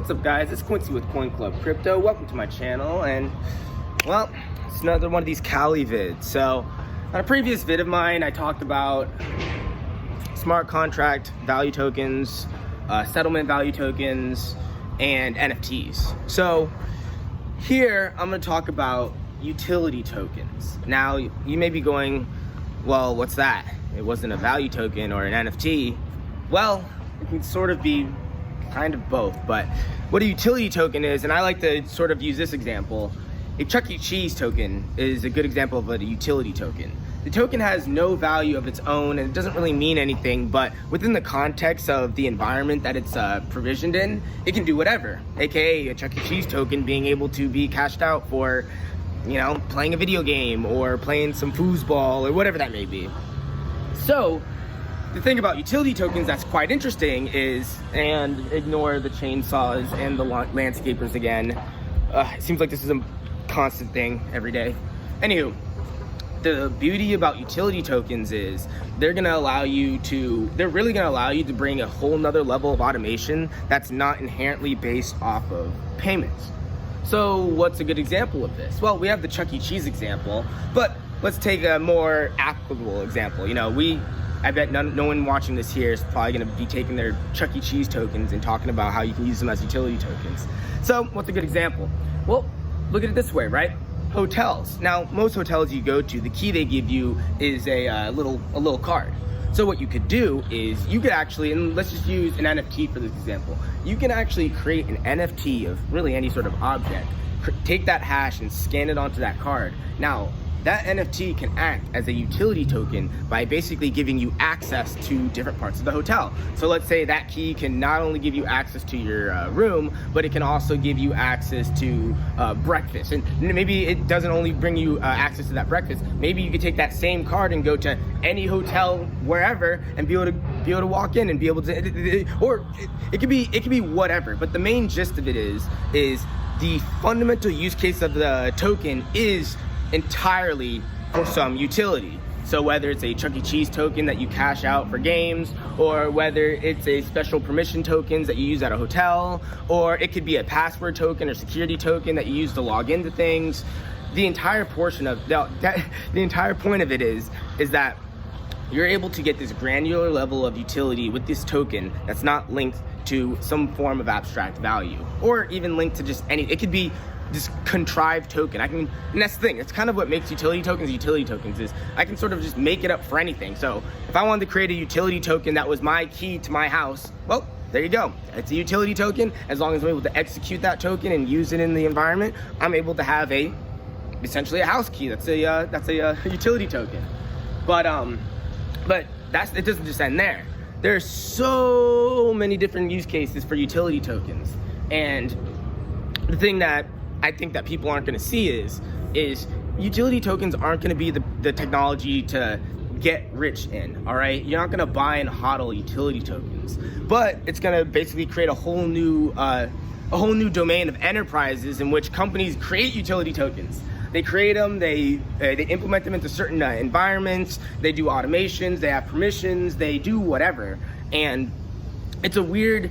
What's up, guys? It's Quincy with Coin Club Crypto. Welcome to my channel, and well, it's another one of these Cali vids. So on a previous vid of mine, I talked about smart contract value tokens, settlement value tokens, and NFTs. So here I'm going to talk about utility tokens. Now you may be going, well, what's that? It wasn't a value token or an NFT. Well, it can sort of be kind of both, but what a utility token is, and I like to sort of use this example, a Chuck E. Cheese token is a good example of a utility token. The token has no value of its own, and it doesn't really mean anything, but within the context of the environment that it's provisioned in, it can do whatever, aka a Chuck E. Cheese token being able to be cashed out for, you know, playing a video game or playing some foosball or whatever that may be. So the thing about utility tokens that's quite interesting is, and ignore the chainsaws and the landscapers again, it seems like this is a constant thing every day. Anywho, the beauty about utility tokens is they're really gonna allow you to bring a whole nother level of automation that's not inherently based off of payments. So what's a good example of this? Well, we have the Chuck E. Cheese example, but let's take a more applicable example. You know, I bet no one watching this here is probably going to be taking their Chuck E. Cheese tokens and talking about how you can use them as utility tokens. So what's a good example? Well, look at it this way, right? Hotels. Now, most hotels you go to, the key they give you is a little card. So what you could do is you could actually, and let's just use an NFT for this example. You can actually create an NFT of really any sort of object, take that hash and scan it onto that card. Now, that NFT can act as a utility token by basically giving you access to different parts of the hotel. So let's say that key can not only give you access to your room, but it can also give you access to breakfast. And maybe it doesn't only bring you access to that breakfast. Maybe you could take that same card and go to any hotel wherever and be able to walk in and be able to, or it could be whatever. But the main gist of it is the fundamental use case of the token is entirely for some utility. So whether it's a Chuck E. Cheese token that you cash out for games, or whether it's a special permission tokens that you use at a hotel, or it could be a password token or security token that you use to log into things, the entire portion of the entire point of it is that you're able to get this granular level of utility with this token that's not linked to some form of abstract value, or even linked to just it could be this contrived token. And that's the thing, it's kind of what makes utility tokens is I can sort of just make it up for anything. So if I wanted to create a utility token that was my key to my house, well, there you go. It's a utility token. As long as I'm able to execute that token and use it in the environment, I'm able to have essentially a house key. That's a utility token. But it doesn't just end there. There's so many different use cases for utility tokens. And the thing that I think that people aren't going to see is utility tokens aren't going to be the technology to get rich in, all right? You're not going to buy and hodl utility tokens, but it's going to basically create a whole new domain of enterprises in which companies create utility tokens. They create them, they implement them into certain environments, they do automations, they have permissions, they do whatever. And it's a weird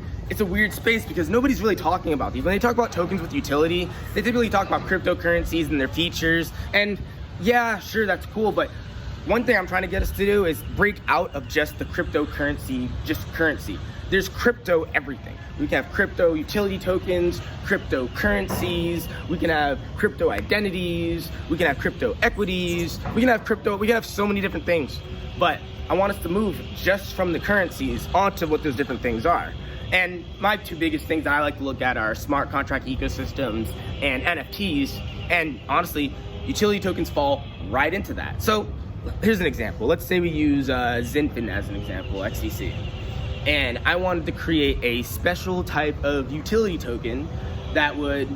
space because nobody's really talking about these. When they talk about tokens with utility, they typically talk about cryptocurrencies and their features. And yeah, sure, that's cool. But one thing I'm trying to get us to do is break out of just the cryptocurrency, just currency. There's crypto everything. We can have crypto utility tokens, cryptocurrencies, we can have crypto identities, we can have crypto equities, we can have so many different things. But I want us to move just from the currencies onto what those different things are. And my two biggest things that I like to look at are smart contract ecosystems and NFTs. And honestly, utility tokens fall right into that. So here's an example. Let's say we use Zinfin as an example, XCC. And I wanted to create a special type of utility token that would,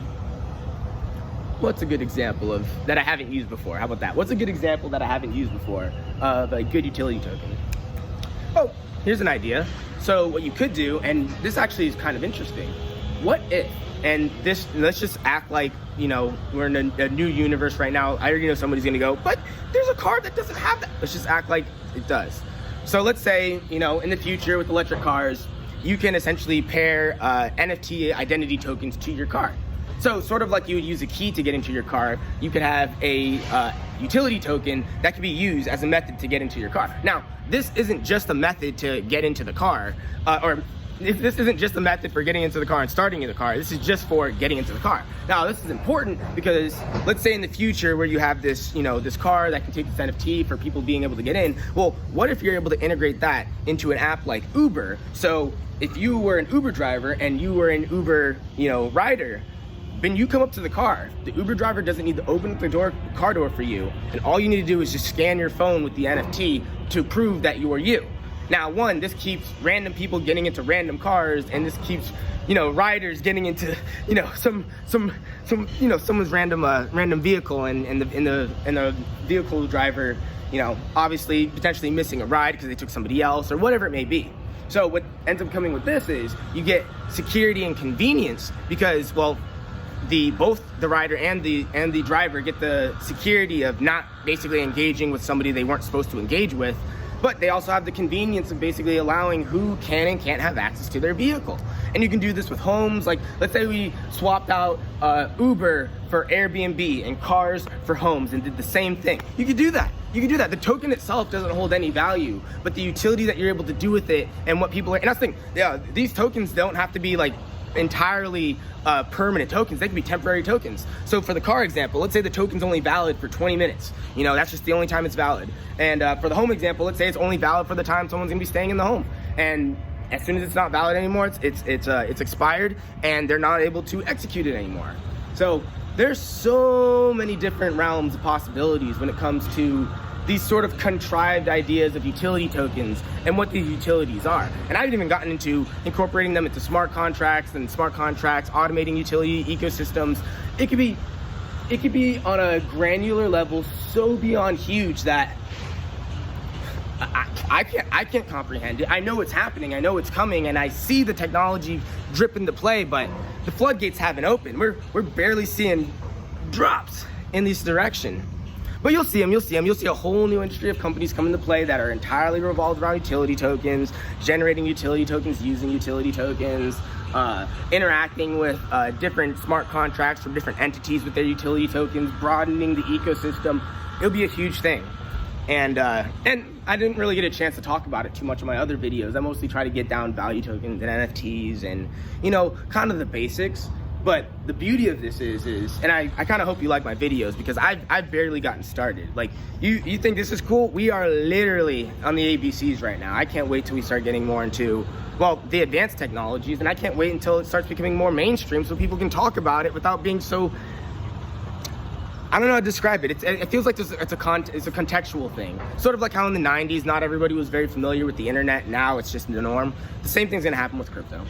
what's a good example of that I haven't used before? How about that? What's a good example that I haven't used before of a good utility token? Oh, here's an idea. So what you could do, and this actually is kind of interesting. What if, and this, let's just act like, you know, we're in a new universe right now. I already know somebody's gonna go, but there's a card that doesn't have that. Let's just act like it does. So let's say, you know, in the future with electric cars, you can essentially pair NFT identity tokens to your car. So sort of like you would use a key to get into your car, you could have a utility token that can be used as a method to get into your car. Now, this isn't just a method to get into the car, this isn't just a method for getting into the car and starting in the car. This is just for getting into the car. Now, this is important because let's say in the future where you have this, this car that can take this NFT for people being able to get in. Well, what if you're able to integrate that into an app like Uber? So if you were an Uber driver and you were an Uber, rider, when you come up to the car, the Uber driver doesn't need to open the car door for you, and all you need to do is just scan your phone with the NFT to prove that you are you. Now, one, this keeps random people getting into random cars, and this keeps, riders getting into, someone's random vehicle, and the vehicle driver, obviously potentially missing a ride because they took somebody else or whatever it may be. So what ends up coming with this is you get security and convenience because, well, both the rider and the driver get the security of not basically engaging with somebody they weren't supposed to engage with, but they also have the convenience of basically allowing who can and can't have access to their vehicle. And you can do this with homes. Like, let's say we swapped out Uber for Airbnb and cars for homes and did the same thing. You could do that. The token itself doesn't hold any value, but the utility that you're able to do with it and what people are, and that's the thing, yeah, these tokens don't have to be like entirely permanent tokens. They can be temporary tokens. So for the car example, let's say the token's only valid for 20 minutes. That's just the only time it's valid. And for the home example, let's say it's only valid for the time someone's gonna be staying in the home. And as soon as it's not valid anymore, it's expired and they're not able to execute it anymore. So there's so many different realms of possibilities when it comes to these sort of contrived ideas of utility tokens and what these utilities are. And I haven't even gotten into incorporating them into smart contracts, automating utility ecosystems. It could be on a granular level so beyond huge that I can't comprehend it. I know it's happening, I know it's coming, and I see the technology drip into play, but the floodgates haven't opened. We're barely seeing drops in this direction. But you'll see them. You'll see a whole new industry of companies come into play that are entirely revolved around utility tokens, generating utility tokens, using utility tokens, interacting with different smart contracts from different entities with their utility tokens, broadening the ecosystem. It'll be a huge thing. And I didn't really get a chance to talk about it too much in my other videos. I mostly try to get down value tokens and NFTs and, kind of the basics. But the beauty of this is and I kind of hope you like my videos because I've barely gotten started. Like, you think this is cool? We are literally on the ABCs right now. I can't wait till we start getting more into, well, the advanced technologies, and I can't wait until it starts becoming more mainstream so people can talk about it without being so, I don't know how to describe it. It feels like it's a contextual thing. Sort of like how in the 90s, not everybody was very familiar with the internet. Now it's just the norm. The same thing's gonna happen with crypto.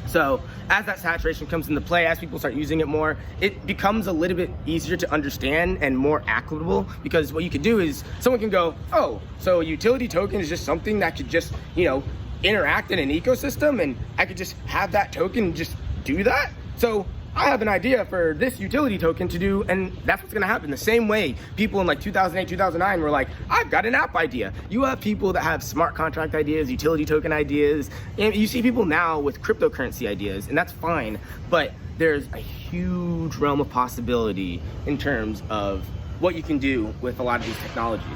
So as that saturation comes into play, as people start using it more, it becomes a little bit easier to understand and more applicable, because what you could do is someone can go, oh, so a utility token is just something that could just, interact in an ecosystem, and I could just have that token just do that. So I have an idea for this utility token to do, and that's what's gonna happen. The same way people in like 2008, 2009 were like, I've got an app idea. You have people that have smart contract ideas, utility token ideas, and you see people now with cryptocurrency ideas, and that's fine, but there's a huge realm of possibility in terms of what you can do with a lot of these technologies.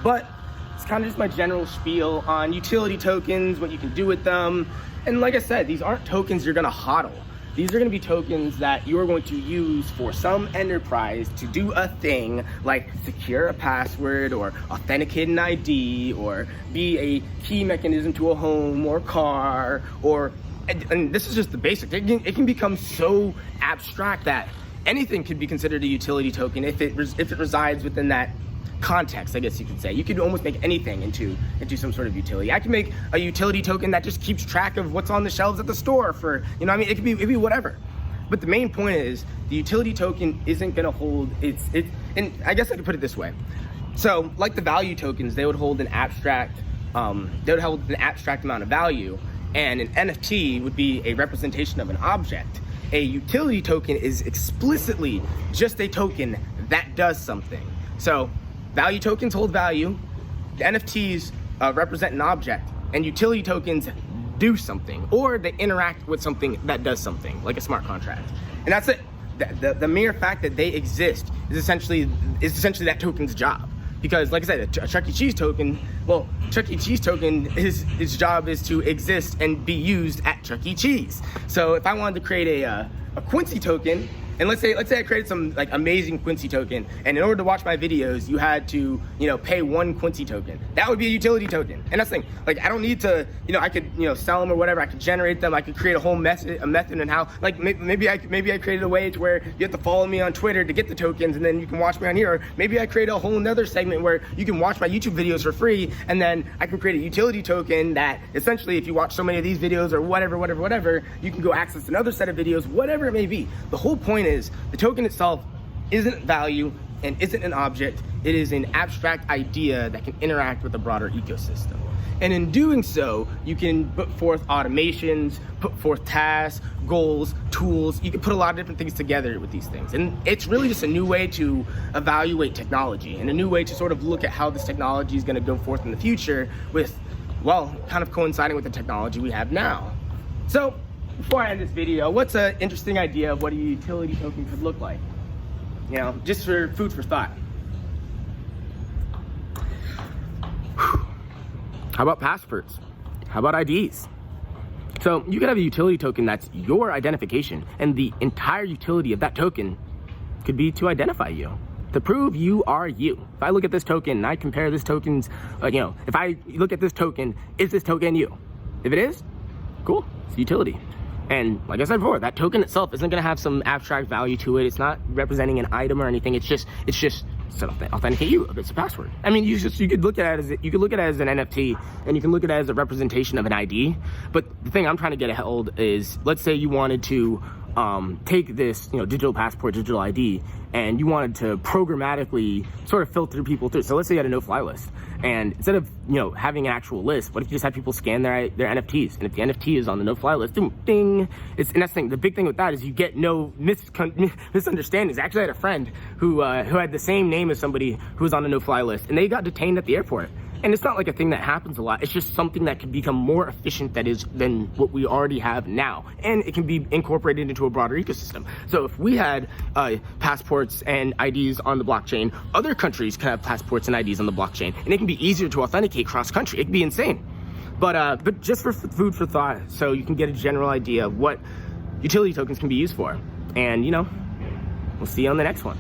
But it's kind of just my general spiel on utility tokens, what you can do with them. And like I said, these aren't tokens you're gonna hodl. These are going to be tokens that you're going to use for some enterprise to do a thing like secure a password or authenticate an ID or be a key mechanism to a home or car, or, and this is just the basic. It can become so abstract that anything could be considered a utility token if it resides within that context, I guess you could say. You could almost make anything into some sort of utility. I can make a utility token that just keeps track of what's on the shelves at the store for, it could be whatever. But the main point is the utility token isn't gonna hold and I guess I could put it this way. So like the value tokens, they would hold an abstract amount of value, and an NFT would be a representation of an object. A utility token is explicitly just a token that does something. So value tokens hold value, the NFTs represent an object, and utility tokens do something, or they interact with something that does something, like a smart contract. And that's it. The mere fact that they exist is essentially that token's job. Because like I said, a Chuck E. Cheese token, well, Chuck E. Cheese token, its job is to exist and be used at Chuck E. Cheese. So if I wanted to create a Quincy token, and let's say I created some like amazing Quincy token, and in order to watch my videos, you had to, pay 1 Quincy token. That would be a utility token. And that's the thing, like I don't need to, I could, sell them or whatever. I could generate them. I could create a method and how, like maybe I created a way to where you have to follow me on Twitter to get the tokens, and then you can watch me on here. Or maybe I create a whole another segment where you can watch my YouTube videos for free, and then I can create a utility token that essentially, if you watch so many of these videos or whatever, you can go access another set of videos, whatever it may be. The whole point is the token itself isn't value and isn't an object. It is an abstract idea that can interact with the broader ecosystem. And in doing so, you can put forth automations, put forth tasks, goals, tools. You can put a lot of different things together with these things. And it's really just a new way to evaluate technology and a new way to sort of look at how this technology is going to go forth in the future with, well, kind of coinciding with the technology we have now. So before I end this video, what's an interesting idea of what a utility token could look like? Just for food for thought. How about passports? How about IDs? So you could have a utility token that's your identification, and the entire utility of that token could be to identify you, to prove you are you. If I look at this token and I compare this token's, if I look at this token, is this token you? If it is, cool, it's utility. And like I said before, that token itself isn't going to have some abstract value to it. It's not representing an item or anything. It's just to authenticate you. It's a password. I mean, you could look at it as an NFT, and you can look at it as a representation of an ID. But the thing I'm trying to get a hold is, let's say you wanted to take this, digital passport, digital ID, and you wanted to programmatically sort of filter people through. So let's say you had a no-fly list, and instead of having an actual list, what if you just have people scan their NFTs, and if the NFT is on the no-fly list, ding. And that's the thing. The big thing with that is you get no misunderstandings. Actually, I had a friend who had the same name as somebody who was on a no-fly list, and they got detained at the airport. And it's not like a thing that happens a lot. It's just something that can become more efficient than what we already have now. And it can be incorporated into a broader ecosystem. So if we had passports and IDs on the blockchain, other countries can have passports and IDs on the blockchain. And it can be easier to authenticate cross-country. It can be insane. But just for food for thought, so you can get a general idea of what utility tokens can be used for. And, we'll see you on the next one.